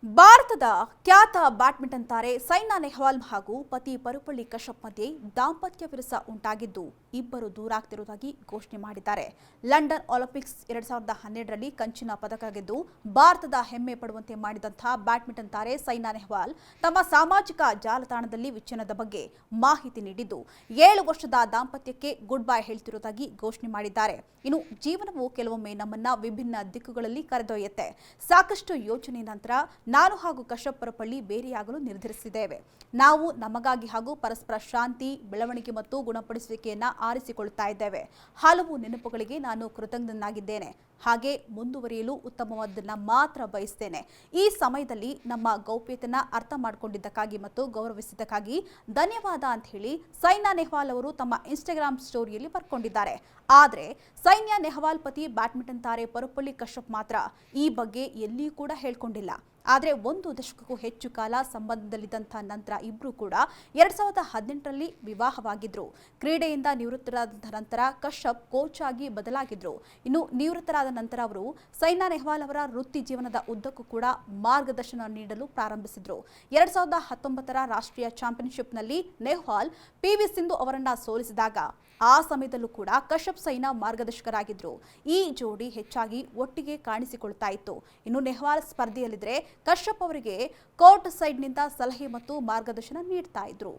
ಭಾರತದ ಖ್ಯಾತ ಬ್ಯಾಡ್ಮಿಂಟನ್ ತಾರೆ ಸೈನಾ ನೆಹ್ವಾಲ್ ಹಾಗೂ ಪತಿ ಪರುಪಳ್ಳಿ ಕಶ್ಯಪ್ ಮಧ್ಯೆ ದಾಂಪತ್ಯ ವಿರಸ ಉಂಟಾಗಿದ್ದು ಇಬ್ಬರು ದೂರಾಗ್ತಿರುವುದಾಗಿ ಘೋಷಣೆ ಮಾಡಿದ್ದಾರೆ. ಲಂಡನ್ ಒಲಿಂಪಿಕ್ಸ್ 2012ರಲ್ಲಿ ಕಂಚಿನ ಪದಕ ಗೆದ್ದು ಭಾರತದ ಹೆಮ್ಮೆ ಪಡುವಂತೆ ಮಾಡಿದಂತಹ ಬ್ಯಾಡ್ಮಿಂಟನ್ ತಾರೆ ಸೈನಾ ನೆಹ್ವಾಲ್ ತಮ್ಮ ಸಾಮಾಜಿಕ ಜಾಲತಾಣದಲ್ಲಿ ವಿಚ್ಛೇದನದ ಬಗ್ಗೆ ಮಾಹಿತಿ ನೀಡಿದ್ದು 7 ವರ್ಷದ ದಾಂಪತ್ಯಕ್ಕೆ ಗುಡ್ ಬೈ ಹೇಳ್ತಿರುವುದಾಗಿ ಘೋಷಣೆ ಮಾಡಿದ್ದಾರೆ. ಇನ್ನು ಜೀವನವು ಕೆಲವೊಮ್ಮೆ ನಮ್ಮನ್ನ ವಿಭಿನ್ನ ದಿಕ್ಕುಗಳಲ್ಲಿ ಕರೆದೊಯ್ಯುತ್ತೆ. ಸಾಕಷ್ಟು ಯೋಚನೆ ನಂತರ ನಾನು ಹಾಗೂ ಕಶ್ಯಪ್ ಪರುಪಳ್ಳಿ ಬೇರೆಯಾಗಲು ನಿರ್ಧರಿಸಿದ್ದೇವೆ. ನಾವು ನಮಗಾಗಿ ಹಾಗೂ ಪರಸ್ಪರ ಶಾಂತಿ, ಬೆಳವಣಿಗೆ ಮತ್ತು ಗುಣಪಡಿಸುವಿಕೆಯನ್ನ ಆರಿಸಿಕೊಳ್ಳುತ್ತಾ ಇದ್ದೇವೆ. ಹಲವು ನೆನಪುಗಳಿಗೆ ನಾನು ಕೃತಜ್ಞನಾಗಿದ್ದೇನೆ. ಹಾಗೆ ಮುಂದುವರಿಯಲು ಉತ್ತಮವಾದನ್ನ ಮಾತ್ರ ಬಯಸ್ತೇನೆ. ಈ ಸಮಯದಲ್ಲಿ ನಮ್ಮ ಗೌಪ್ಯತೆಯನ್ನ ಅರ್ಥ ಮಾಡಿಕೊಂಡಿದ್ದಕ್ಕಾಗಿ ಮತ್ತು ಗೌರವಿಸಿದ್ದಕ್ಕಾಗಿ ಧನ್ಯವಾದ ಅಂತ ಹೇಳಿ ಸೈನಾ ನೆಹ್ವಾಲ್ ಅವರು ತಮ್ಮ ಇನ್ಸ್ಟಾಗ್ರಾಮ್ ಸ್ಟೋರಿಯಲ್ಲಿ ಬರ್ಕೊಂಡಿದ್ದಾರೆ. ಆದರೆ ಸೈನಾ ನೆಹ್ವಾಲ್ ಪತಿ ಬ್ಯಾಡ್ಮಿಂಟನ್ ತಾರೆ ಪರುಪಳ್ಳಿ ಕಶ್ಯಪ್ ಮಾತ್ರ ಈ ಬಗ್ಗೆ ಎಲ್ಲಿಯೂ ಕೂಡ ಹೇಳ್ಕೊಂಡಿಲ್ಲ. ಆದರೆ 1 ದಶಕಕ್ಕೂ ಹೆಚ್ಚು ಕಾಲ ಸಂಬಂಧದಲ್ಲಿದ್ದಂಥ ನಂತರ ಇಬ್ಬರು ಕೂಡ 2018ರಲ್ಲಿ ವಿವಾಹವಾಗಿದ್ರು. ಕ್ರೀಡೆಯಿಂದ ನಿವೃತ್ತರಾದ ನಂತರ ಕಶ್ಯಪ್ ಕೋಚ್ ಆಗಿ ಬದಲಾಗಿದ್ರು. ಇನ್ನು ನಿವೃತ್ತರಾದ ನಂತರ ಅವರು ಸೈನಾ ನೆಹ್ವಾಲ್ ಅವರ ವೃತ್ತಿ ಜೀವನದ ಉದ್ದಕ್ಕೂ ಕೂಡ ಮಾರ್ಗದರ್ಶನ ನೀಡಲು ಪ್ರಾರಂಭಿಸಿದ್ರು. 2019ರ ರಾಷ್ಟ್ರೀಯ ಚಾಂಪಿಯನ್ಶಿಪ್ನಲ್ಲಿ ನೆಹ್ವಾಲ್ PV ಸಿಂಧು ಅವರನ್ನ ಸೋಲಿಸಿದಾಗ ಆ ಸಮಯದಲ್ಲೂ ಕೂಡ ಕಶ್ಯಪ್ ಸೈನಾ ಮಾರ್ಗದರ್ಶಕರಾಗಿದ್ರು. ಈ ಜೋಡಿ ಹೆಚ್ಚಾಗಿ ಒಟ್ಟಿಗೆ ಕಾಣಿಸಿಕೊಳ್ತಾ ಇತ್ತು. ಇನ್ನು ನೆಹ್ವಾಲ್ ಸ್ಪರ್ಧೆಯಲ್ಲಿದ್ರೆ ಕಶ್ಯಪ್ ಅವರಿಗೆ ಕೋರ್ಟ್ ಸೈಡ್ನಿಂದ ಸಲಹೆ ಮತ್ತು ಮಾರ್ಗದರ್ಶನ ನೀಡ್ತಾ ಇದ್ರು.